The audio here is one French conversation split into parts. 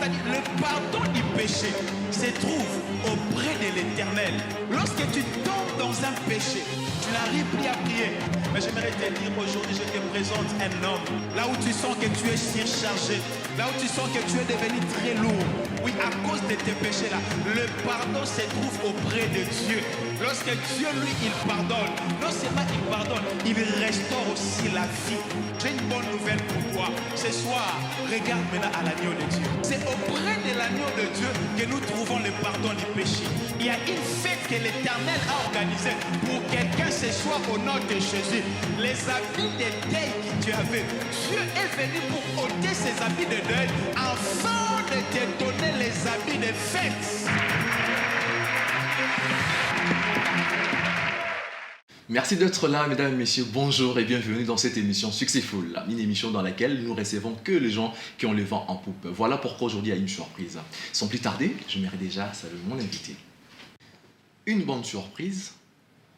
C'est-à-dire, le pardon du péché se trouve auprès de l'Éternel. Lorsque tu tombes dans un péché, tu n'arrives plus à prier. Mais j'aimerais te dire aujourd'hui, je te présente un homme. Là où tu sens que tu es surchargé, là où tu sens que tu es devenu très lourd. Oui, à cause de tes péchés-là, le pardon se trouve auprès de Dieu. Lorsque Dieu, lui, il pardonne, non seulement il pardonne, il restaure aussi la vie. J'ai une bonne nouvelle pour toi. Ce soir, regarde maintenant à l'agneau de Dieu. C'est auprès de l'agneau de Dieu que nous trouvons le pardon du péché. Il y a une fête que l'Éternel a organisée pour quelqu'un ce soir au nom de Jésus. Les habits de deuil que tu avais, Dieu est venu pour ôter ces habits de deuil afin de te donner les habits de fête. Merci d'être là, mesdames et messieurs. Bonjour et bienvenue dans cette émission Successful, une émission dans laquelle nous recevons que les gens qui ont le vent en poupe. Voilà pourquoi aujourd'hui il y a une surprise. Sans plus tarder, je m'irai déjà saluer mon invité. Une bonne surprise,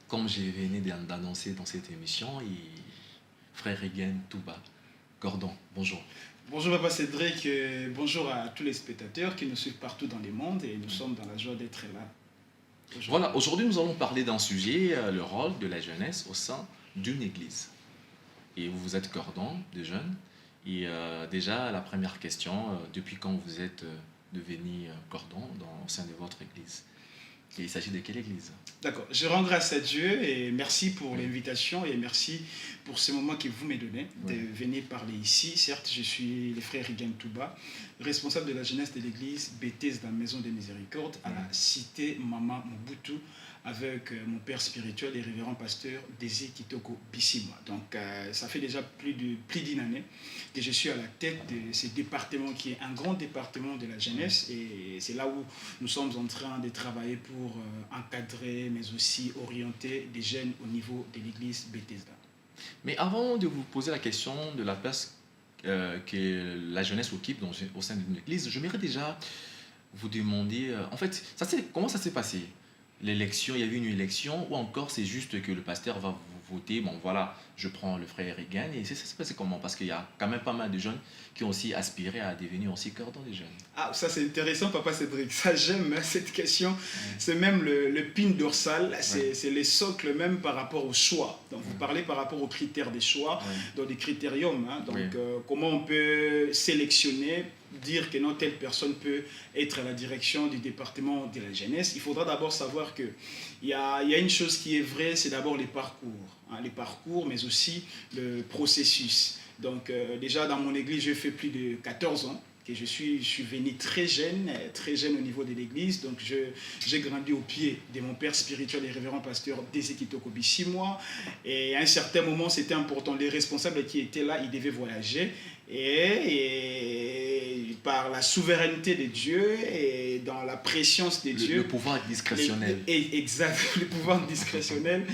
comme je venais d'annoncer dans cette émission, frère Regan Touba, Gordon, bonjour. Bonjour Papa Cédric, bonjour à tous les spectateurs qui nous suivent partout dans le monde et nous sommes dans la joie d'être là. Voilà, aujourd'hui nous allons parler d'un sujet, le rôle de la jeunesse au sein d'une église. Et vous êtes Gordon, de jeunes. Et déjà, la première question, depuis quand vous êtes devenu Gordon au sein de votre église? Et il s'agit de quelle église? D'accord, je rends grâce à Dieu et merci pour l'invitation et merci pour ce moment que vous me donnez de venir parler ici. Certes, je suis le frère Regan Touba, responsable de la jeunesse de l'église Bethesda dans la Maison des Miséricordes à la cité Mama Mobutu avec mon père spirituel et révérend pasteur Désir Kitoko Bissimwa. Donc ça fait déjà plus d'une année que je suis à la tête de ce département qui est un grand département de la jeunesse et c'est là où nous sommes en train de travailler pour encadrer mais aussi orienter des jeunes au niveau de l'église Bethesda. Mais avant de vous poser la question de la place que la jeunesse occupe au sein d'une église, j'aimerais déjà vous demander, en fait, comment ça s'est passé? L'élection, il y a eu une élection ou encore c'est juste que le pasteur va vous voter, bon voilà, je prends le frère Regan et ça s'est passé comment? Parce qu'il y a quand même pas mal de jeunes qui ont aussi aspiré à devenir aussi cordon des jeunes. Ah, ça c'est intéressant Papa Cédric, ça j'aime cette question, c'est même le pin dorsal, c'est le socle même par rapport au choix. Donc vous parlez par rapport aux critères des choix, dans des critériums, hein, donc comment on peut sélectionner, dire que non, telle personne peut être à la direction du département de la jeunesse. Il faudra d'abord savoir qu'il y a une chose qui est vraie, c'est d'abord les parcours, mais aussi le processus. Donc déjà dans mon église, j'ai fait plus de 14 ans. Que je suis venu très jeune au niveau de l'église. Donc j'ai grandi au pied de mon père spirituel et révérend pasteur Désir Kitoko Bissimwa. Et à un certain moment, c'était important. Les responsables qui étaient là, ils devaient voyager. Et par la souveraineté de Dieu et dans la préscience de Dieu. Le pouvoir discrétionnel. Exact, le pouvoir discrétionnel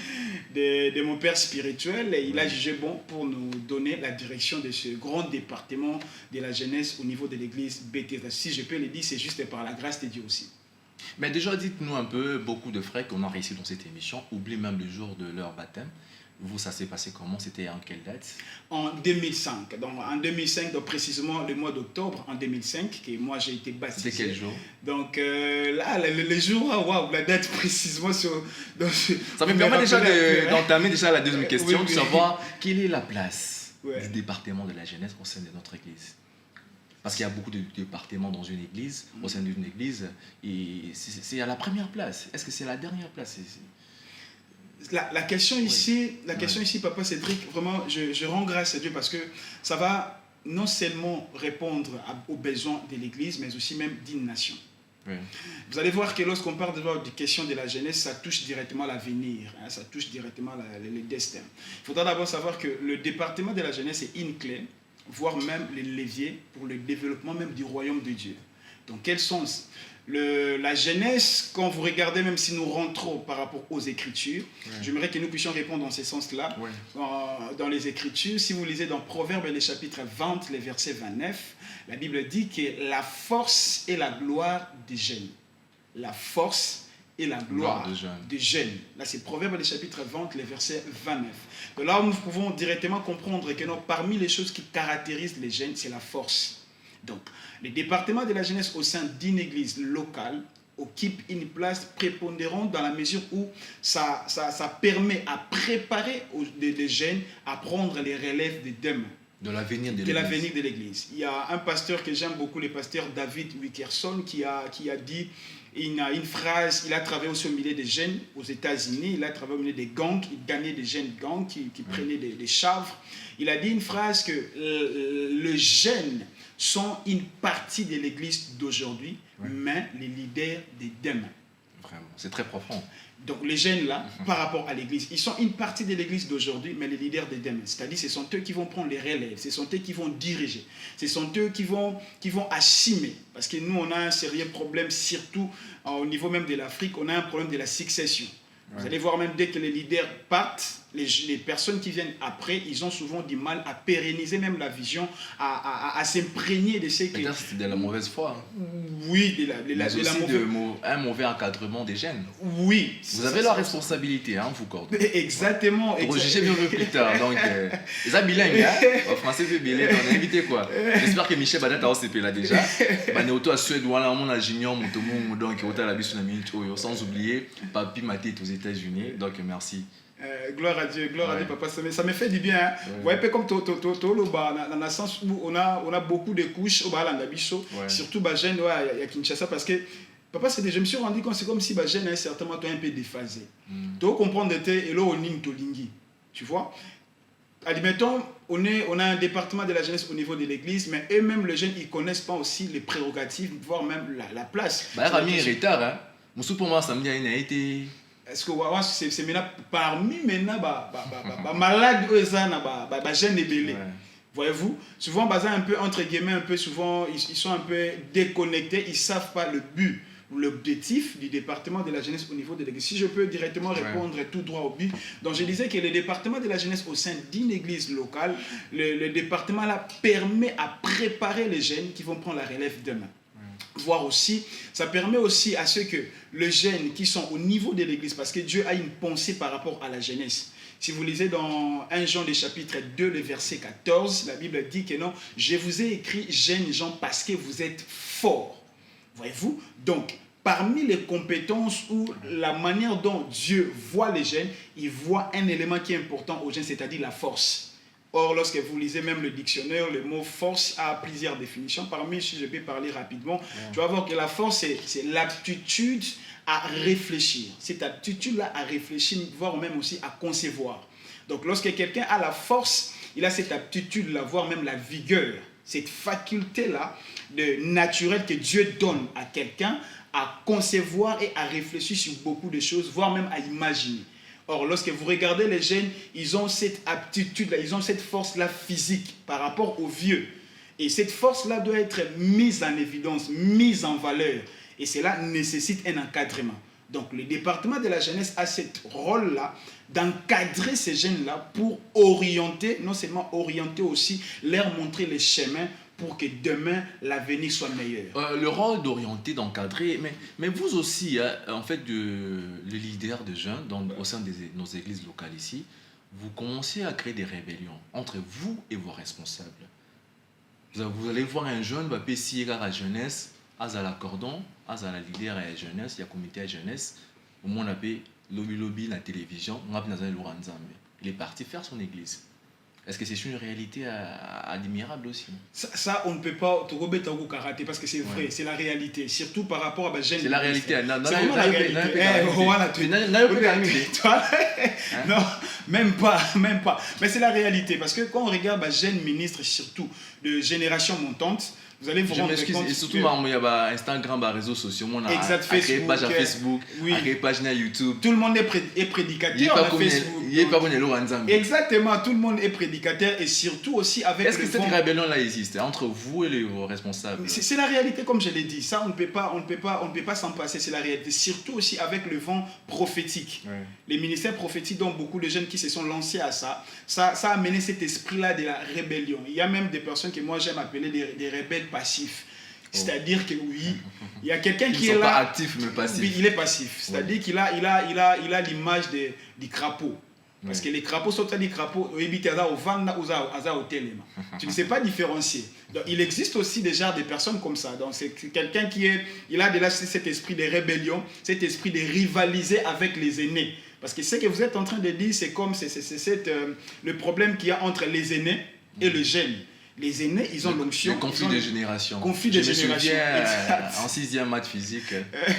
de mon père spirituel. Et il a jugé bon pour nous donner la direction de ce grand département de la jeunesse au niveau de l'église Bethesda. Si je peux le dire, c'est juste par la grâce de Dieu aussi. Mais déjà, dites-nous un peu, beaucoup de frères qu'on a réussi dans cette émission oublient même le jour de leur baptême. Vous, ça s'est passé comment? C'était en quelle date? En 2005. Donc, en 2005, donc précisément le mois d'octobre en 2005, que moi j'ai été baptisé. C'était quel jour? Donc là, le jour, waouh, la date précisément sur... Ça me permet déjà d'entamer déjà la deuxième question, de savoir quelle est la place du département de la jeunesse au sein de notre église. Parce qu'il y a beaucoup de départements dans une église, au sein d'une église, et c'est à la première place. Est-ce que c'est la dernière place? La question ici, Papa Cédric, vraiment, je rends grâce à Dieu parce que ça va non seulement répondre aux besoins de l'Église, mais aussi même d'une nation. Oui. Vous allez voir que lorsqu'on parle de question de la jeunesse, ça touche directement l'avenir, hein, ça touche directement le destin. Il faudra d'abord savoir que le département de la jeunesse est une clé, voire même le levier pour le développement même du royaume de Dieu. Dans quel sens? La jeunesse, quand vous regardez, même si nous rentrons par rapport aux Écritures, j'aimerais que nous puissions répondre dans ce sens-là. Dans les Écritures, si vous lisez dans Proverbes, le chapitre 20, le verset 29, la Bible dit que la force et la gloire des jeunes. La force et la gloire des jeunes. Là, c'est Proverbes, le chapitre 20, le verset 29. Donc là, nous pouvons directement comprendre que non, parmi les choses qui caractérisent les jeunes, c'est la force. Donc, le département de la jeunesse au sein d'une église locale occupe une place prépondérante dans la mesure où ça permet à préparer les jeunes à prendre les relèves de demain. De l'avenir de l'église. Il y a un pasteur que j'aime beaucoup, le pasteur David Wickerson, qui a dit une phrase. Il a travaillé aussi au milieu des jeunes aux États-Unis, il a travaillé au milieu des gangs, il gagnait des jeunes gangs qui prenaient des chanvres. Il a dit une phrase que les jeunes sont une partie de l'église d'aujourd'hui, mais les leaders de demain. Vraiment, c'est très profond. Donc les jeunes là, par rapport à l'église, ils sont une partie de l'église d'aujourd'hui, mais les leaders de demain. C'est-à-dire ce sont eux qui vont prendre les relèves, ce sont eux qui vont diriger, ce sont eux qui vont assumer. Parce que nous, on a un sérieux problème, surtout au niveau même de l'Afrique, on a un problème de la succession. Vous allez voir même dès que les leaders partent, les personnes qui viennent après, ils ont souvent du mal à pérenniser même la vision, à s'imprégner de ce que... Peut-être c'est de la mauvaise foi. Hein. Oui, un mauvais encadrement des jeunes. Oui. Vous avez la responsabilité, hein, vous cordez. Exactement. Pour juger mieux plus tard. Donc, les amis bilingues, hein, français c'est bilingue, on a invité quoi. J'espère que Michel Badat a OCP là déjà. On est auto à Suède, on a Junior, Motomo, donc on a la bise sans oublier Papi Maté aux États-Unis. Donc, merci. Gloire à Dieu, papa. Ça me fait du bien. Hein. Vous voyez, comme dans le sens où on a beaucoup de couches au Balandabiso, surtout Bajen, il y a Kinshasa, parce que papa, je me suis rendu compte, c'est comme si Bajen est certainement un peu déphasé. Tu vas comprendre, et là, on est Tolingi. Tu vois? Admettons, on a un département de la jeunesse au niveau de l'église, mais eux-mêmes, les jeunes, ils ne connaissent pas aussi les prérogatives, voire même la place. Rami est retard, hein. Moussou pour moi, samedi, il a été. Est-ce que c'est maintenant parmi maintenant malades eux jeunes et belés. Voyez-vous, souvent un peu entre guillemets souvent ils sont un peu déconnectés, ils savent pas le but, l'objectif du département de la jeunesse au niveau de l'église. Si je peux directement répondre tout droit au but, donc je disais que le département de la jeunesse au sein d'une église locale, le département là permet à préparer les jeunes qui vont prendre la relève demain. Voir aussi, ça permet aussi à ceux que les jeunes qui sont au niveau de l'église, parce que Dieu a une pensée par rapport à la jeunesse. Si vous lisez dans 1 Jean le chapitre 2, le verset 14, la Bible dit que non, je vous ai écrit jeunes gens parce que vous êtes forts. Voyez-vous? Donc, parmi les compétences ou la manière dont Dieu voit les jeunes, il voit un élément qui est important aux jeunes, c'est-à-dire la force. Or, lorsque vous lisez même le dictionnaire, le mot force a plusieurs définitions. Parmi, si je vais parler rapidement, tu vas voir que la force, c'est l'aptitude à réfléchir. Cette aptitude-là à réfléchir, voire même aussi à concevoir. Donc, lorsque quelqu'un a la force, il a cette aptitude-là, voire même la vigueur, cette faculté-là naturelle que Dieu donne à quelqu'un à concevoir et à réfléchir sur beaucoup de choses, voire même à imaginer. Or, lorsque vous regardez les jeunes, ils ont cette aptitude-là, ils ont cette force-là physique par rapport aux vieux. Et cette force-là doit être mise en évidence, mise en valeur. Et cela nécessite un encadrement. Donc, le département de la jeunesse a ce rôle-là d'encadrer ces jeunes-là pour orienter, non seulement orienter aussi, leur montrer les chemins pour que demain, l'avenir soit meilleur. Le rôle d'orienter, d'encadrer, mais vous aussi, hein, en fait, le leader de jeunes au sein de nos églises locales ici, vous commencez à créer des rébellions entre vous et vos responsables. Vous allez voir un jeune, va payer à la jeunesse, à la cordon, à la leader à la jeunesse, il y a comité à la jeunesse, au moins on appelle lobby la télévision, on appelle il est parti faire son église. Est-ce que c'est une réalité admirable aussi? Ça, on ne peut pas te remettre au karaté parce que c'est vrai, c'est la réalité. Surtout par rapport à c'est la réalité. C'est vraiment la réalité. Non, même pas. Mais c'est la réalité. Parce que quand on regarde les jeunes ministres, surtout de génération montante, vous allez vous rendre compte. Et surtout, il y a Instagram, les réseaux sociaux, on a exact, Facebook, page Facebook, page YouTube. Tout le monde est prédicateur à Facebook. Exactement, tout le monde est prédicateur et surtout aussi avec. Est-ce que cette rébellion-là existe entre vous et vos responsables? C'est la réalité, comme je l'ai dit. Ça, on ne peut pas s'en passer. C'est la réalité. Surtout aussi avec le vent prophétique. Ouais. Les ministères prophétiques, dont beaucoup de jeunes qui se sont lancés à ça a amené cet esprit-là de la rébellion. Il y a même des personnes que moi j'aime appeler des rebelles passifs. C'est-à-dire que oui, il y a quelqu'un qui est là. Pas actif mais passif. Oui, il est passif. C'est-à-dire qu'il a l'image du crapaud. Parce que les crapauds sont des crapauds, tu ne sais pas différencier. Donc, il existe aussi déjà des personnes comme ça. Donc, c'est quelqu'un il a déjà cet esprit de rébellion, cet esprit de rivaliser avec les aînés. Parce que ce que vous êtes en train de dire, c'est comme le problème qu'il y a entre les aînés et le jeune. Les aînés, ils ont l'onction. Le conflit de génération. Conflit de génération. En 6e maths physique,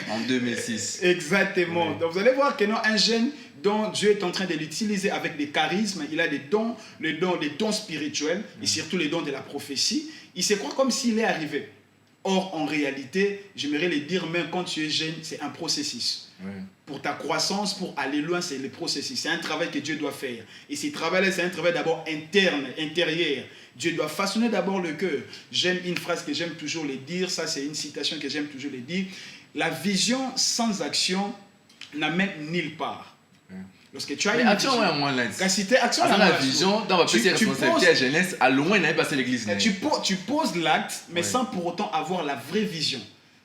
en 2006. Exactement. Oui. Donc vous allez voir que non, un jeune dont Dieu est en train de l'utiliser avec des charismes, il a des dons, les dons spirituels, et surtout les dons de la prophétie. Il se croit comme s'il est arrivé. Or, en réalité, j'aimerais le dire, même quand tu es jeune, c'est un processus. Oui. Pour ta croissance, pour aller loin, c'est le processus. C'est un travail que Dieu doit faire. Et ce travail-là, c'est un travail d'abord interne, intérieur. Dieu doit façonner d'abord le cœur. J'aime une phrase que j'aime toujours le dire, ça c'est une citation que j'aime toujours le dire. La vision sans action n'amène nulle part. Lorsque tu as une action, vision, ouais, moi, là. action, la vision, dans ma petite responsabilité à jeunesse, à loin, il n'avait pas l'église. Tu poses l'acte, mais sans pour autant avoir la vraie vision.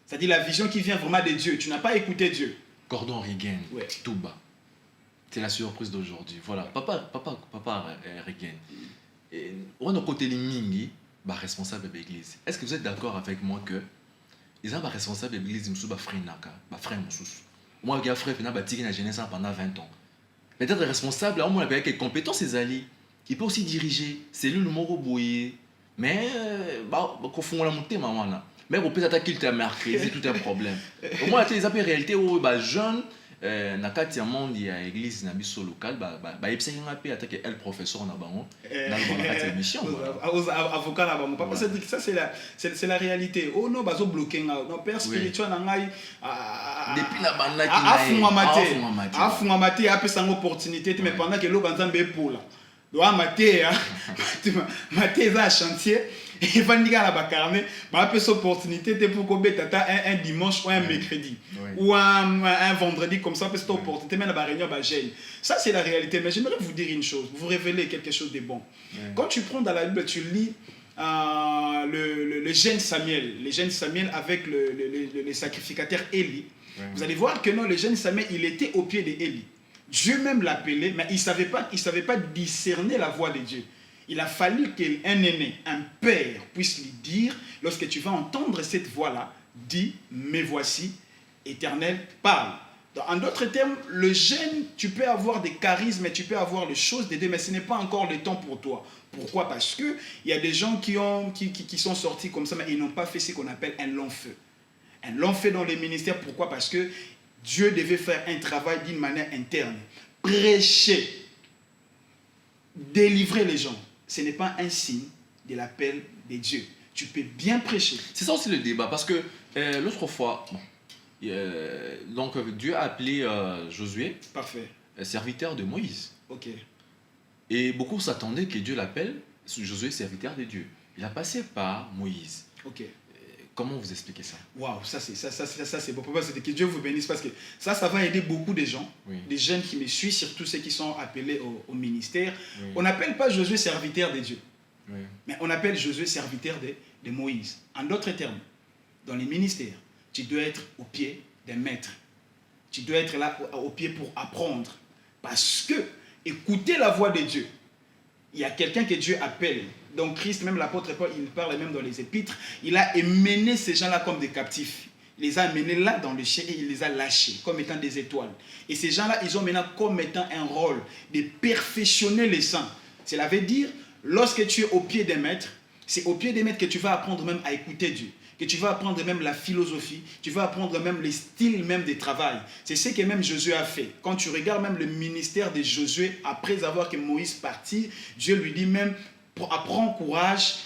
C'est-à-dire la vision qui vient vraiment de Dieu. Tu n'as pas écouté Dieu. Gordon Reagan, Ouais. tout bas. C'est la surprise d'aujourd'hui. Voilà, papa Reagan. Et on a côté les mingi, responsable de l'église. Est-ce que vous êtes d'accord avec moi que ils sont responsables de l'église, ils sont frère naka, frère moussous. Moi, j'ai frère fina bâti la jeunesse pendant 20 ans. Peut-être responsable, au moins avec les compétences ses alliés. Il peut aussi diriger. C'est lui le mot bouillé. Mais qu'on font la montée maman là. Mais on peut attaquer le mercredi, c'est tout un problème. Au moins les appels réalité où jeune na kati ya monde ya église na biso local epesa nga pe attaquer el professeur na bango na kati ya mission avocat na bango papa c'est ça c'est la réalité. Oh non bazo bloquer nga non père spirituel na ngai depuis la banda qui afunga mate apesa ngo opportunité mais pendant que lo banzambe epola doa mate mate za chantier et vandika na bakarne apesa opportunité pour kobeta un dimanche ou un mercredi ou un vendredi comme ça, cette opportunité, même à la réunion, ça c'est la réalité. Mais j'aimerais vous dire une chose, vous révéler quelque chose de bon. Quand tu prends dans la Bible, tu lis le jeune Samuel, avec le sacrificateur Élie. Vous allez voir que non, le jeune Samuel, il était au pied d'Élie. Dieu même l'appelait, mais il ne savait pas discerner la voix de Dieu. Il a fallu qu'un aîné, un père, puisse lui dire, lorsque tu vas entendre cette voix-là, dis, me voici. Éternel parle. En d'autres termes, le jeune, tu peux avoir des charismes et tu peux avoir les choses de Dieu, mais ce n'est pas encore le temps pour toi. Pourquoi? Parce qu'il y a des gens qui sont sortis comme ça, mais ils n'ont pas fait ce qu'on appelle un long feu. Un long feu dans les ministères. Pourquoi? Parce que Dieu devait faire un travail d'une manière interne. Prêcher, délivrer les gens, ce n'est pas un signe de l'appel de Dieu. Tu peux bien prêcher. C'est ça aussi le débat, parce que l'autre fois... donc Dieu a appelé Josué serviteur de Moïse. Ok. Et beaucoup s'attendaient que Dieu l'appelle Josué serviteur de Dieu. Il a passé par Moïse. Ok. Comment vous expliquez ça? Waouh, ça c'est bon. C'est que Dieu vous bénisse parce que ça va aider beaucoup de gens, des jeunes qui me suivent, surtout ceux qui sont appelés au ministère. Oui. On n'appelle pas Josué serviteur de Dieu, mais on appelle Josué serviteur de Moïse. En d'autres termes, dans les ministères, tu dois être au pied d'un maître. Tu dois être là au pied pour apprendre. Parce que, écouter la voix de Dieu, il y a quelqu'un que Dieu appelle. Donc Christ, même l'apôtre Paul, il parle même dans les épîtres, il a mené ces gens-là comme des captifs. Il les a amenés là dans le chien et il les a lâchés comme étant des étoiles. Et ces gens-là, ils ont maintenant comme étant un rôle de perfectionner les saints. Cela veut dire, lorsque tu es au pied des maîtres, c'est au pied des maîtres que tu vas apprendre même à écouter Dieu. Que tu vas apprendre même la philosophie, tu vas apprendre même les styles même de travail. C'est ce que même Josué a fait. Quand tu regardes même le ministère de Josué, après avoir que Moïse partit, Dieu lui dit même, prends courage,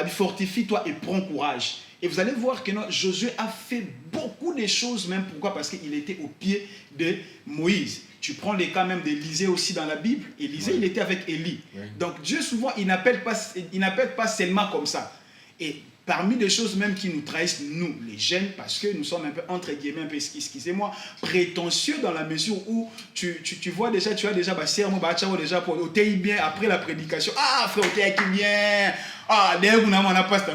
fortifie-toi et prends courage. Et vous allez voir que Josué a fait beaucoup de choses même. Pourquoi? Parce qu'il était au pied de Moïse. Tu prends les cas même d'Élisée aussi dans la Bible. Élisée, il était avec Élie. Donc Dieu souvent, il n'appelle pas seulement comme ça. Et parmi les choses même qui nous trahissent, nous, les jeunes, parce que nous sommes un peu, entre guillemets, un peu, excusez-moi, prétentieux dans la mesure où tu vois déjà, tu as déjà, serment, déjà, pour ôter bien après la prédication. Ah, frère, ôter qui bien. Ah, d'ailleurs, on a pasta.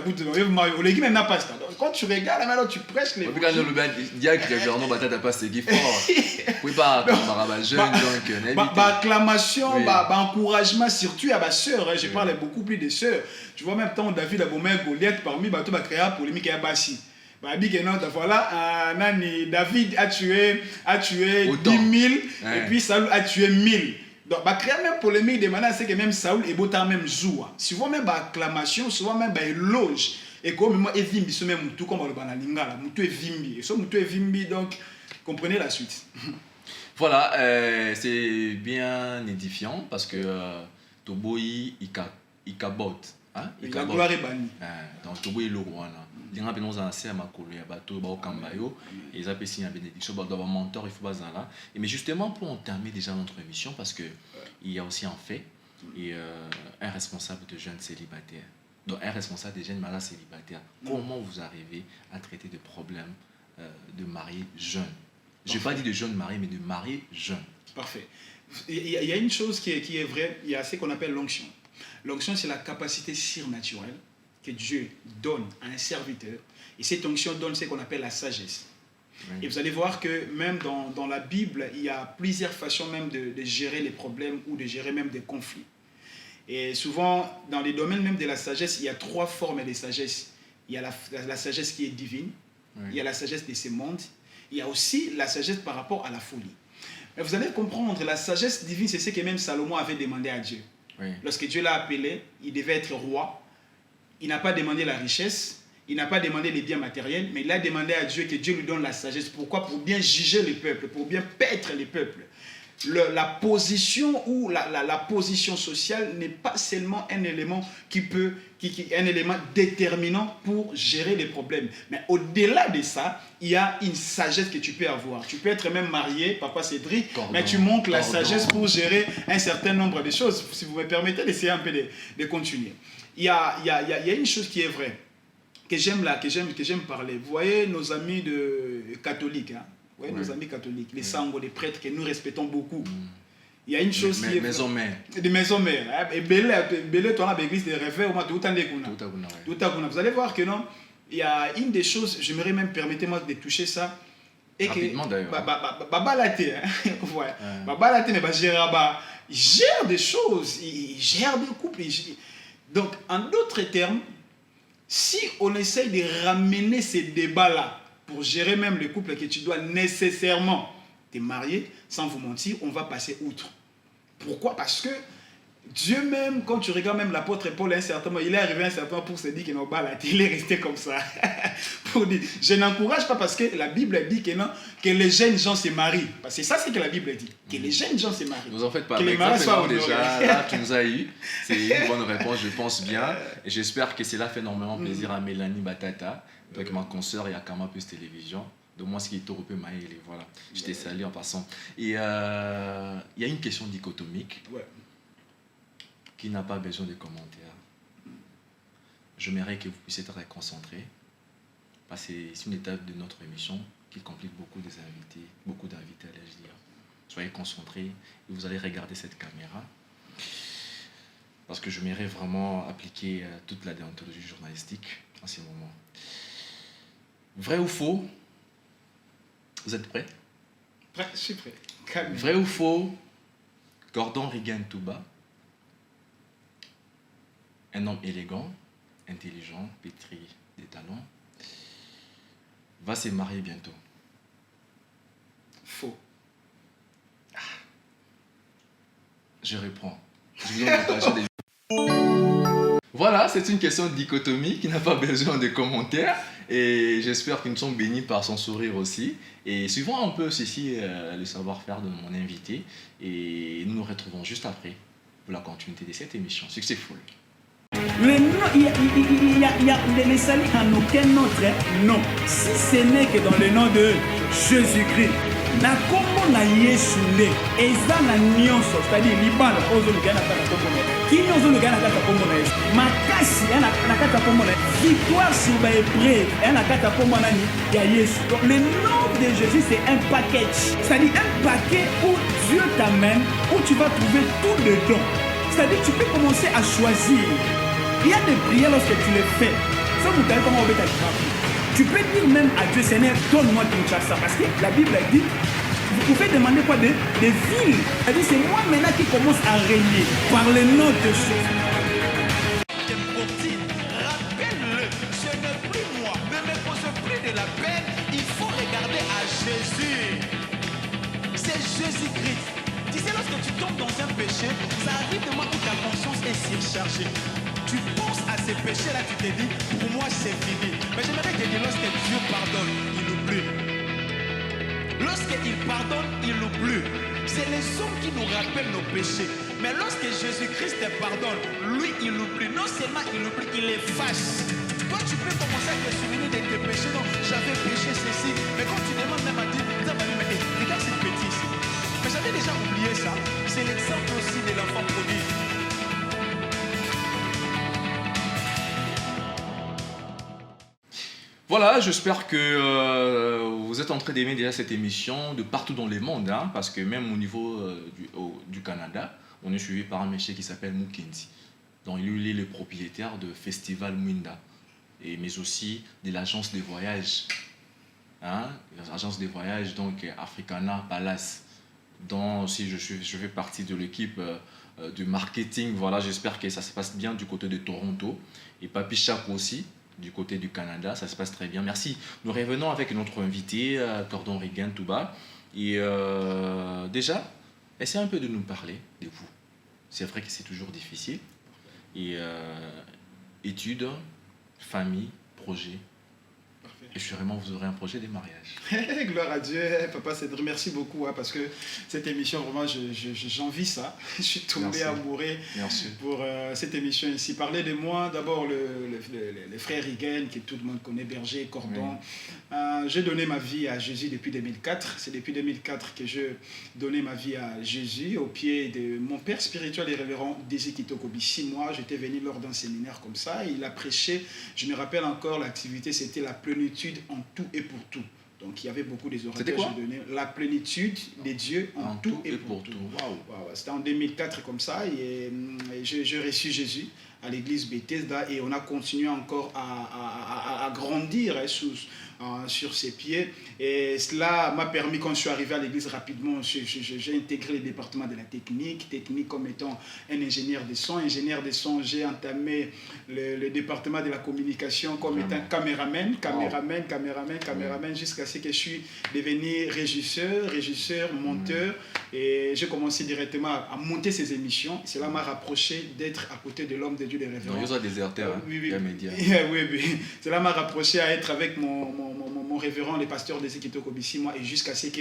Quand tu regardes, maintenant tu prêches les. Quand nous le diacre, non, t'as pas ce qu'il faut. Oui, pas jeune, donc. Acclamation, encouragement, surtout à ma soeur. Je parle beaucoup plus des sœurs. Tu vois, même temps, David a beau Goliath parmi bateau va créer polémique à Bassi. Voilà, David a tué 10 000 et puis Saül a tué 1000. Donc, créer même polémique de manière c'est que même Saül et Botan même joue. Souvent même acclamation, souvent même éloge. Et comme moi, Evimbi, ce même tout comme le Banalingala, Moutou Evimbi. Et ce Moutou Evimbi, donc, comprenez la suite. Voilà, c'est bien édifiant parce que Toboyi, il cabote. La gloire est bannie. Donc, Toboyi, le roi, là. Il y a un assez à ma collègue, à bateau, à Kambayo, et ils appellent signer une bénédiction, dans un mentor, il faut pas là. Mais justement, pour entamer déjà notre émission, parce qu'il y a aussi un fait, et un responsable de jeunes célibataires. Donc, un responsable des jeunes malades célibataires. Comment vous arrivez à traiter des problèmes de mariés jeunes? Je n'ai pas dit de jeunes mariés, mais de mariés jeunes. Parfait. Il y a une chose qui est vraie, il y a ce qu'on appelle l'onction. L'onction, c'est la capacité surnaturelle que Dieu donne à un serviteur. Et cette onction donne ce qu'on appelle la sagesse. Oui. Et vous allez voir que même dans la Bible, il y a plusieurs façons même de gérer les problèmes ou de gérer même des conflits. Et souvent, dans les domaines même de la sagesse, il y a 3 formes de sagesse. Il y a la sagesse qui est divine, oui. Il y a la sagesse de ce monde, il y a aussi la sagesse par rapport à la folie. Mais vous allez comprendre, la sagesse divine, c'est ce que même Salomon avait demandé à Dieu. Oui. Lorsque Dieu l'a appelé, il devait être roi. Il n'a pas demandé la richesse, il n'a pas demandé les biens matériels, mais il a demandé à Dieu que Dieu lui donne la sagesse. Pourquoi? Pour bien juger les peuples, pour bien paître les peuples. La position ou la position sociale n'est pas seulement un élément un élément déterminant pour gérer les problèmes. Mais au-delà de ça, il y a une sagesse que tu peux avoir. Tu peux être même marié, papa Cédric, mais tu manques la sagesse pour gérer un certain nombre de choses. Si vous me permettez d'essayer un peu de continuer. Il y a une chose qui est vraie, que j'aime parler. Vous voyez nos amis catholiques, hein? Vous voyez, nos amis catholiques, les sangos, les prêtres que nous respectons beaucoup. Il y a une chose qui est... Maison mère. Des maisons mères. Et Belé, toi, l'église de réveil, vous allez voir que non, il y a une des choses, j'aimerais même, permettez-moi de toucher ça. Et rapidement d'ailleurs. Baba Laté, ouais. Baba Laté, mais il gère des choses, il gère des couples. Donc, en d'autres termes, si on essaye de ramener ces débats-là pour gérer même le couple que tu dois nécessairement te marier, sans vous mentir, on va passer outre. Pourquoi? Parce que Dieu même, quand tu regardes même l'apôtre Paul, il est arrivé à un certain moment pour se dire qu'il n'a pas la télé, il est resté comme ça. Pour dire, je n'encourage pas parce que la Bible dit que non, que les jeunes gens se marient. Parce que ça, c'est ce que la Bible dit, que les jeunes gens se marient. Vous en faites pas. Que les mariages soient déjà, là, tu nous as eu. C'est une bonne réponse, je pense bien. Et j'espère que cela fait énormément plaisir à Mélanie Batata, donc ma consoeur et à Kama Plus Télévision. De moi, ce qui est européen, voilà. Je t'ai salué en passant. Et il y a une question dichotomique qui n'a pas besoin de commentaires. J'aimerais que vous puissiez être concentrés, parce que c'est une étape de notre émission qui complique beaucoup d'invités, allais-je dire. Soyez concentrés et vous allez regarder cette caméra, parce que j'aimerais vraiment appliquer toute la déontologie journalistique en ce moment. Vrai ou faux? Vous êtes prêts? Prêt, je suis prêt. Vrai ou faux? Gordon Rigaine Touba, un homme élégant, intelligent, pétri des talents, va se marier bientôt. Faux. Je reprends. Je vous donne l'occasion de... Voilà, c'est une question de dichotomie qui n'a pas besoin de commentaires. Et j'espère que nous sommes bénis par son sourire aussi. Et suivant un peu ceci, le savoir-faire de mon invité. Et nous nous retrouvons juste après pour la continuité de cette émission. Successful. Les salut en aucun autre nom, si ce n'est que dans le nom de Jésus-Christ. Na kombo na Yesu nde eza na nyonso, c'est-à-dire libala ozo lugana kata kombo na kini ozo lugana kata kombo na Yesu makasi na kata kombo na victoire sur ba hébreu na kata kombo na ni ya Yesu. Donc le nom de Jésus c'est un package, c'est-à-dire un paquet où Dieu t'amène, où tu vas trouver tout dedans. C'est-à-dire tu peux commencer à choisir Il y a des prières lorsque tu les fais. Ça, vous savez comment on veut t'attraper. Tu peux dire même à Dieu, Seigneur, donne-moi Kinshasa. Parce que la Bible a dit, vous pouvez demander quoi des villes. C'est-à-dire, c'est moi maintenant qui commence à régner par le nom de Jésus. Rappelle-le, ce n'est plus moi, ne me pose plus de la peine, il faut regarder à Jésus. C'est Jésus-Christ. Tu sais, lorsque tu tombes dans un péché, ça arrive de moi où ta conscience est surchargée. Tu penses à ces péchés-là, tu te dis, pour moi c'est fini. Mais j'aimerais te dire, lorsque Dieu pardonne, il oublie. Lorsqu'il pardonne, il oublie. C'est les hommes qui nous rappellent nos péchés. Mais lorsque Jésus-Christ te pardonne, lui, il oublie. Non seulement il oublie, il efface. Toi, tu peux commencer à te souvenir de tes péchés. Non, j'avais péché ceci. Mais quand tu demandes même à Dieu, ça va lui dire, regarde cette bêtise. Mais j'avais déjà oublié ça. C'est l'exemple aussi de l'enfant prodigue. Voilà, j'espère que vous êtes en train d'aimer déjà cette émission de partout dans le monde, hein, parce que même au niveau du Canada, on est suivi par un monsieur qui s'appelle Mukendi. Donc il est le propriétaire de Festival Mwinda, mais aussi de l'agence de voyage, hein, l'agence de voyage donc Africana Palace, dont si je fais partie de l'équipe de marketing. Voilà, j'espère que ça se passe bien du côté de Toronto, et Papi Chaco aussi. Du côté du Canada, ça se passe très bien. Merci. Nous revenons avec notre invité, Cordon Regan Touba. Et déjà, essayez un peu de nous parler de vous. C'est vrai que c'est toujours difficile. Et études, famille, projet. Parfait. Et sûrement, vous aurez un projet de mariage. Gloire à Dieu, Papa Cédric, merci beaucoup, hein, parce que cette émission, vraiment, j'envie ça. Je suis tombé amoureux pour cette émission ici. Parler de moi, d'abord le frère Regan, que tout le monde connaît, berger, cordon. Oui. J'ai donné ma vie à Jésus depuis 2004. C'est depuis 2004 que j'ai donné ma vie à Jésus au pied de mon père spirituel et révérend Désir Kitokobi. 6 mois, j'étais venu lors d'un séminaire comme ça. Il a prêché, je me rappelle encore, l'activité, c'était la plénitude en tout et pour tout. Donc il y avait beaucoup des orateurs. J'ai donné la plénitude des dieux en tout et pour tout. Wow. C'était en 2004 comme ça, et j'ai reçu Jésus à l'église Bethesda, et on a continué encore à grandir sur ses pieds, et cela m'a permis, quand je suis arrivé à l'église rapidement, j'ai intégré le département de la technique comme étant un ingénieur de son. J'ai entamé le département de la communication comme étant caméraman, jusqu'à ce que je suis devenu régisseur, monteur, et j'ai commencé directement à monter ces émissions. Cela m'a rapproché d'être à côté de l'homme de Dieu, des révérends. Donc, il y a des déserteurs, oui. médias. Oui. Cela m'a rapproché à être avec mon révérend, le pasteur de Sekitokobi 6 mois, et jusqu'à ce que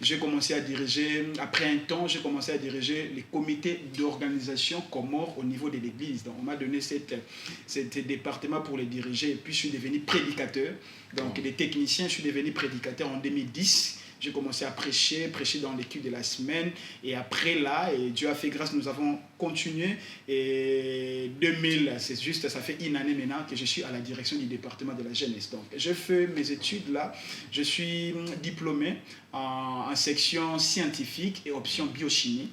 j'ai commencé à diriger, après un temps, j'ai commencé à diriger les comités d'organisation Comores au niveau de l'église. Donc on m'a donné cet département pour les diriger, et puis je suis devenu prédicateur. Donc les techniciens, je suis devenu prédicateur en 2010. J'ai commencé à prêcher dans l'équipe de la semaine, et après là, et Dieu a fait grâce, nous avons continué, et 2000, c'est juste, ça fait une année maintenant que je suis à la direction du département de la jeunesse. Donc je fais mes études là, je suis diplômé en section scientifique et option biochimie.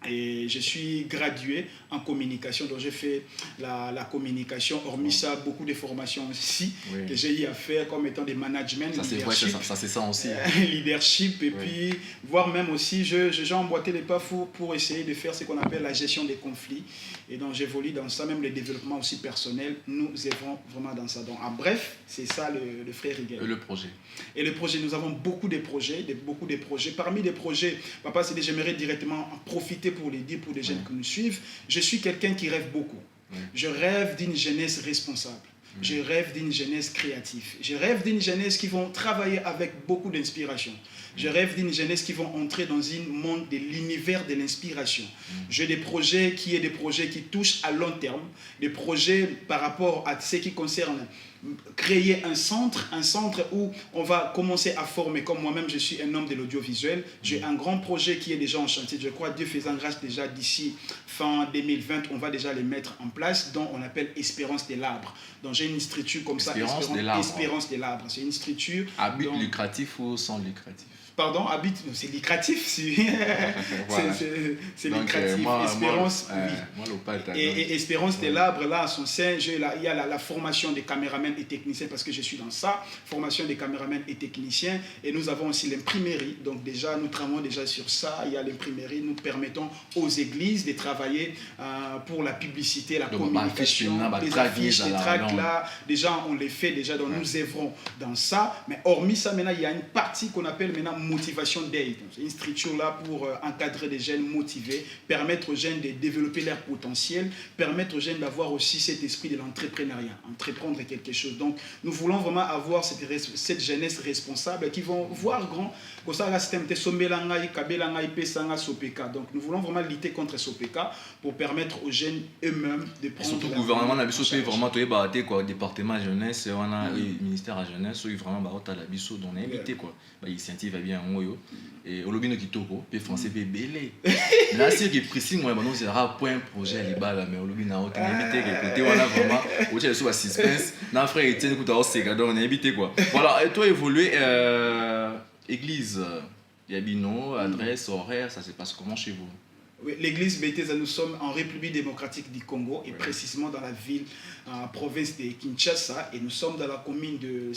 Et je suis gradué en communication, donc j'ai fait la communication, hormis ça, beaucoup de formations aussi que j'ai eu à faire comme étant des management, ça leadership, c'est ça aussi. Leadership, et puis voire même aussi, j'ai emboîté les pas fous pour essayer de faire ce qu'on appelle la gestion des conflits, et donc j'évolue dans ça, même le développement aussi personnel, nous œuvrons vraiment dans ça. Donc en bref, c'est ça le frère Regan. Et le projet, nous avons beaucoup de projets. Parmi les projets, Papa, c'est que j'aimerais directement en profiter pour les dire pour les jeunes qui nous suivent. Je suis quelqu'un qui rêve beaucoup. Je rêve d'une jeunesse responsable. Je rêve d'une jeunesse créative. Je rêve d'une jeunesse qui vont travailler avec beaucoup d'inspiration. Je rêve d'une jeunesse qui vont entrer dans un monde de l'univers de l'inspiration. J'ai des projets qui touchent à long terme, des projets par rapport à ce qui concerne créer un centre où on va commencer à former. Comme moi-même, je suis un homme de l'audiovisuel. J'ai un grand projet qui est déjà en chantier. Je crois, Dieu faisant grâce, déjà d'ici fin 2020, on va déjà les mettre en place, dont on appelle Espérance de l'Arbre. Donc j'ai une structure comme Espérance ça, Espérance de l'Arbre. C'est une structure... À but lucratif ou sans lucratif? Pardon, habite, c'est lucratif, Voilà. c'est Donc, lucratif. Espérance, oui. Et Espérance de l'Arbre, là, à son sein, il y a la formation des caméramans et techniciens, parce que je suis dans ça, formation des caméramans et techniciens, et nous avons aussi l'imprimerie, donc déjà, nous travaillons déjà sur ça, il y a l'imprimerie, nous permettons aux églises de travailler pour la publicité, la communication, les affiches, les tracts, là, déjà, on les fait, déjà, donc nous œuvrons dans ça, mais hormis ça, maintenant, il y a une partie qu'on appelle maintenant motivation day. C'est une structure là pour encadrer des jeunes motivés, permettre aux jeunes de développer leur potentiel, permettre aux jeunes d'avoir aussi cet esprit de l'entrepreneuriat, entreprendre quelque chose. Donc nous voulons vraiment avoir cette jeunesse responsable qui vont voir grand. Donc nous voulons vraiment lutter contre Sopeka pour permettre aux jeunes eux-mêmes de prendre. Surtout le gouvernement a vraiment battu quoi, département jeunesse, on a ministère à jeunesse, où vraiment bah la biso on a invité quoi. Bah initiative bien moyo et au lobby kitoko, puis français pe belé. Là c'est que précis moi maintenant c'est un point projet les balles mais au lobby na autre invité que côté on a vraiment au chez le suspense, na frère Etienne écoute au c'est on a invité quoi. Voilà, et toi évoluer église, il y a bino, adresse, horaire, ça se passe comment chez vous? Oui, l'église Bethesda, nous sommes en République démocratique du Congo et précisément dans la ville, province de Kinshasa, et nous sommes dans la commune de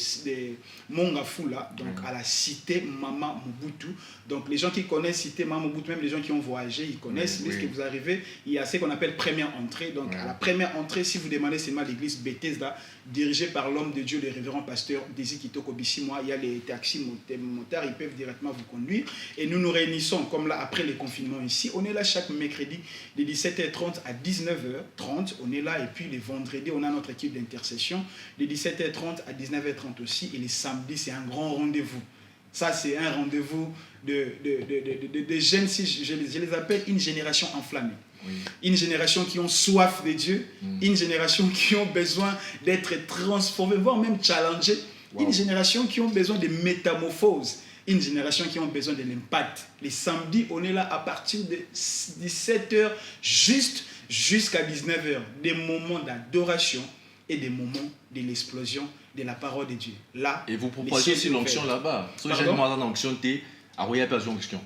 Mongafula, donc à la cité Mama Mobutu. Donc les gens qui connaissent cité Mama Mobutu, même les gens qui ont voyagé, ils connaissent. Lorsque vous arrivez, il y a ce qu'on appelle première entrée. Donc à la première entrée, si vous demandez seulement l'église Bethesda, dirigée par l'homme de Dieu, le révérend pasteur Désir Kitoko Bissimoa, il y a les taxis motards, ils peuvent directement vous conduire. Et nous nous réunissons, comme là, après le confinement ici, on est là chaque mercredi de 17h30 à 19h30. On est là, et puis les vendredis, on a notre équipe d'intercession de 17h30 à 19h30 aussi. Et les samedis, c'est un grand rendez-vous. Ça, c'est un rendez-vous de jeunes, si je les appelle une génération enflammée. Oui. Une génération qui ont soif de Dieu, une génération qui ont besoin d'être transformée, voire même challengée, une génération qui ont besoin de métamorphose, une génération qui ont besoin de l'impact. Les samedis, on est là à partir de 17h jusqu'à 19h, des moments d'adoration et des moments de l'explosion de la parole de Dieu. Là, et vous proposez aussi l'onction là-bas. Si j'ai demandé l'onction, il y a pas d'onction.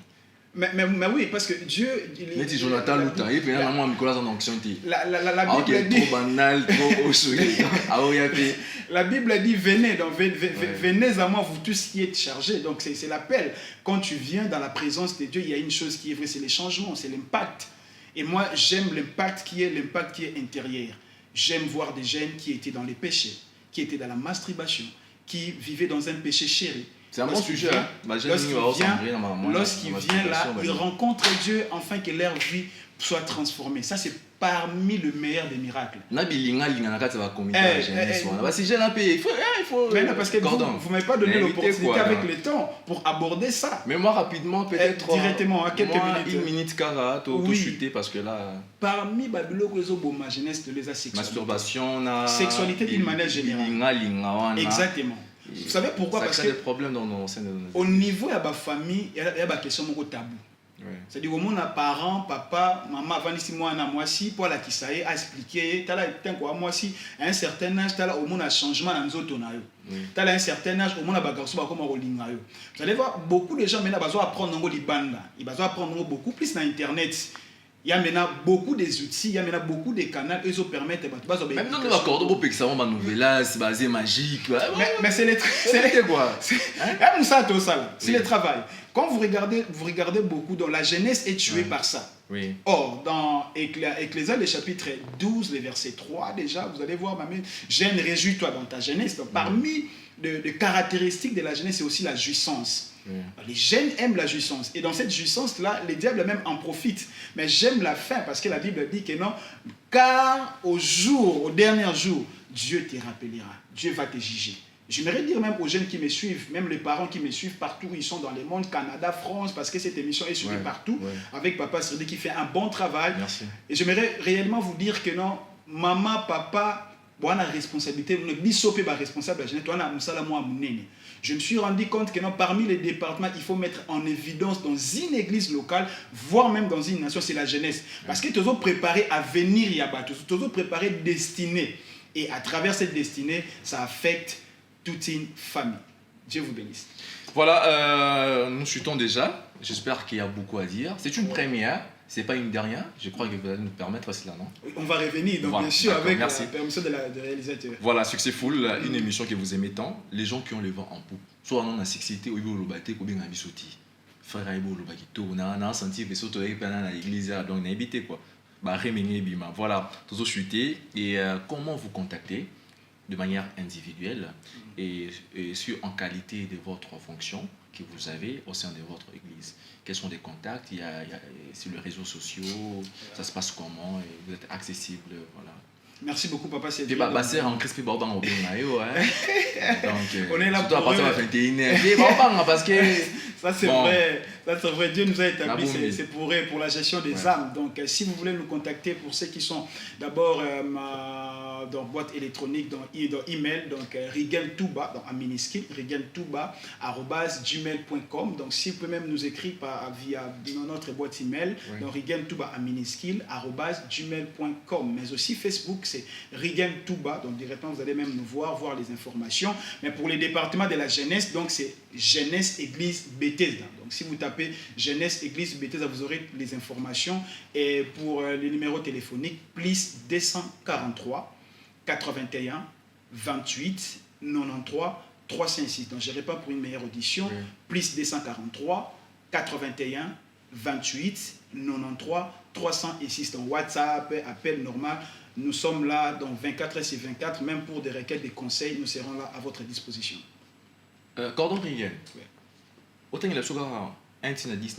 Mais oui, parce que Dieu... Mais si Jonathan Louta, il fait un Nicolas en onction. La Bible dit... trop banal, trop haut. La Bible dit, venez, donc venez à moi, vous tous qui êtes chargés. Donc c'est l'appel. Quand tu viens dans la présence de Dieu, il y a une chose qui est vraie, c'est les changements, c'est l'impact. Et moi, j'aime l'impact qui est intérieur. J'aime voir des jeunes qui étaient dans les péchés, qui étaient dans la masturbation, qui vivaient dans un péché chéri. C'est un bon sujet. Lorsqu'il vient là, il rencontre Dieu afin que leur vie soit transformée. Ça, c'est parmi le meilleur des miracles. Il faut mais non, parce que vous ne m'avez pas donné l'opportunité avec le temps pour aborder ça. Mais moi, rapidement, peut-être directement, à quelques minutes. Une minute carré, tout chuter parce que là... Parmi Babylone, ma jeunesse de les sexualité. Masturbation, sexualité d'une manière générale. Exactement. Vous savez pourquoi? Parce que des problèmes dans nos scènes. Au niveau de la famille, il y a des questions tabou. C'est-à-dire que mon parent, papa, maman, avant ici moi si pour la qui ça a expliqué, tu as moi si à un certain âge, tu as au monde un changement dans nos autonayo. Tu as un certain âge au monde a bagarre comme rolingayo. Vous allez voir beaucoup de gens maintenant besoin apprendre ngo libanda, ils besoin apprendre beaucoup plus dans internet. Il y a maintenant beaucoup des outils, il y a maintenant beaucoup de canaux qui permettent de... Même dans l'accord de Bopek, ça va nouvelle, c'est basé magique. Mais c'est les quoi? C'est le travail. Quand vous regardez beaucoup, dans la jeunesse est tuée par ça. Oui. Or, dans Ecclésiaste, le chapitre 12, le verset 3, déjà, vous allez voir, jeune, réjouis-toi dans ta jeunesse. Donc, parmi les caractéristiques de la jeunesse, c'est aussi la jouissance. Les jeunes aiment la jouissance. Et dans cette jouissance-là, les diables même en profitent. Mais j'aime la fin parce que la Bible dit que non. Car au dernier jour, Dieu te rappellera. Dieu va te juger. J'aimerais dire même aux jeunes qui me suivent, même les parents qui me suivent partout, ils sont dans le monde, Canada, France, parce que cette émission est suivie partout, avec Papa Sirdi qui fait un bon travail. Merci. Et j'aimerais réellement vous dire que non, maman, papa, bon, on a responsabilité, on a bisopé par responsable, on a moussala moi munene. Je me suis rendu compte que non, parmi les départements, il faut mettre en évidence dans une église locale, voire même dans une nation, c'est la jeunesse. Parce que tous préparé à venir Yaba, tous préparé destinée. Et à travers cette destinée, ça affecte toute une famille. Dieu vous bénisse. Voilà, nous chutons déjà. J'espère qu'il y a beaucoup à dire. C'est une première, c'est pas une dernière. Je crois que vous allez nous permettre cela, non? On va revenir, donc voilà, bien sûr, avec merci. la permission de réalisateur. Voilà, Successful, une émission que vous aimez tant. Les gens qui ont le vent en poupe. Soit on a sexité, ou bien on ou bien on a bisoti. Frère Aïbo, on a senti que surtout à l'église, donc on a habité quoi. Voilà, tous chuté. Et comment vous contacter de manière individuelle et en qualité de votre fonction que vous avez au sein de votre église. Quels sont les contacts? Il y a sur les réseaux sociaux, ça se passe comment? Et vous êtes accessible, voilà. Merci beaucoup, papa. C'est basé en crispé bordant au Bénayo, hein. Donc, on est là pour à partir de la 21h. Parce que ça c'est bon. vrai, ça c'est vrai. Dieu nous a établi, c'est pour la gestion des ouais. âmes. Donc, si vous voulez nous contacter pour ceux qui sont d'abord dans boîte électronique, dans email, donc rigeltouba, donc en minuscule, rigeltouba@gmail.com. Donc, si vous pouvez même nous écrire via notre boîte email, oui. Donc rigeltouba en minuscule @gmail.com. Mais aussi Facebook, c'est rigeltouba. Donc, directement vous allez même nous voir les informations. Mais pour les départements de la jeunesse, donc c'est Jeunesse Église Bethesda. Donc, si vous tapez Jeunesse Église Bethesda, vous aurez les informations. Et pour les numéros téléphoniques, plus 243 81 28 93 306. Donc, je répète pour une meilleure audition, oui. Plus 243 81 28 93 306. Donc, WhatsApp, appel normal. Nous sommes là dans 24 heures sur 24, même pour des requêtes, des conseils, nous serons là à votre disposition. Cordon Rigen, autant il a souvent un tina 10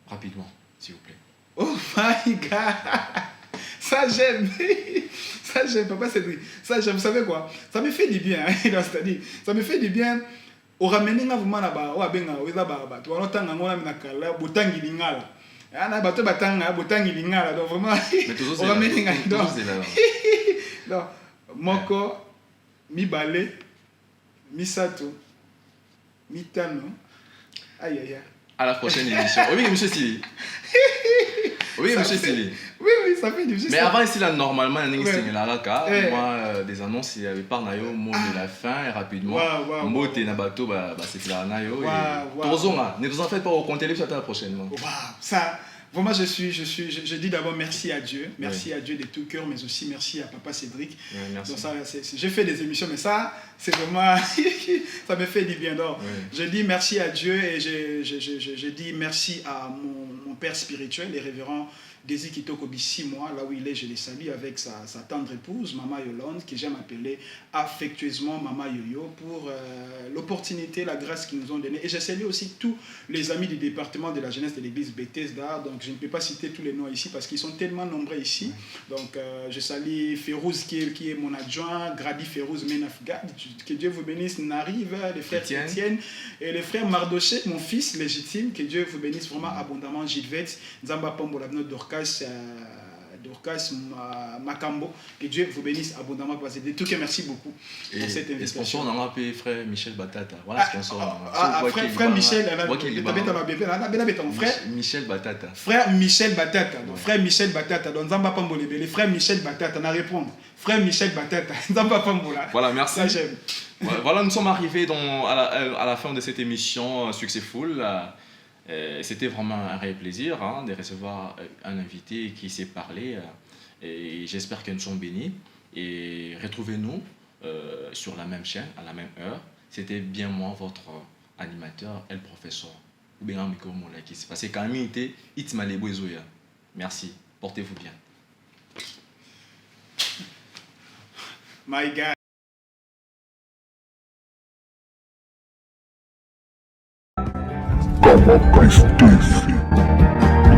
rapidement, s'il vous plaît. Oh my God! Ça j'aime! Ça j'aime, papa Cédric. Ça j'aime, vous savez quoi? Ça me fait du bien, hein? C'est-à-dire, ça me fait du bien. Au ramener vraiment là-bas, au abenga, au là-bas, tu vois, on a un nakala, botangi lingala. On a bateau batanga, botangi lingala. Donc vraiment, au ramener là-dedans. Donc, moko, mi balé, mi sato. Mitano. Aïe aïe aïe. À la prochaine émission. Oui, monsieur Stili. Oui, monsieur Stili. Oui, ça fait du bien. Mais avant ici, là, normalement, il y a moi, des annonces, il y avait par Nayo, mot de la fin, et rapidement. Mot de Nabato, c'est la Nayo. Ne vous en faites pas au compte, ça la prochainement. Ça. Vraiment, je dis d'abord merci à Dieu. Merci oui. À Dieu de tout cœur, mais aussi merci à papa Cédric. Oui, merci. Donc ça, j'ai fait des émissions, mais ça, c'est vraiment... ça me fait du bien. Donc, oui. Je dis merci à Dieu et je dis merci à mon père spirituel, le révérend Désir Kitoko, 6 mois, là où il est, je le salue avec sa tendre épouse, Maman Yolande, que j'aime appeler affectueusement Maman Yoyo, pour l'opportunité, la grâce qu'ils nous ont donnée. Et je salue aussi tous les amis du département de la jeunesse de l'église Bethesda. Donc, je ne peux pas citer tous les noms ici parce qu'ils sont tellement nombreux ici. Donc, je salue Férouz qui est mon adjoint, Grady Férouz Menafgad, que Dieu vous bénisse, n'arrive, les frères Étienne et les frères Mardoché, mon fils légitime, que Dieu vous bénisse vraiment abondamment, Gilvet, Nzamba Pombo, la note Dorcas Makambo, que Dieu vous bénisse abondamment. De tout cas, merci beaucoup pour cette invitation. Et sponsor, on a appelé frère Michel Batata. Voilà, sponsor. Frère Michel, Michel Batata. Frère Michel Batata. Donc, frère Michel Batata. Donc, Nzamba Pambolé, les frères Michel Batata, on a répondu. Frère Michel Batata. Nzamba Pambola. Voilà, merci. Ça, j'aime. Voilà, nous sommes arrivés à la fin de cette émission Successful. C'était vraiment un réel plaisir de recevoir un invité qui s'est parlé et j'espère que nous sommes bénis et retrouvez-nous sur la même chaîne à la même heure. C'était bien moi, votre animateur, El Professeur. Ou bien qui s'est passé quand même. Merci, portez-vous bien. My God. Como Cristo.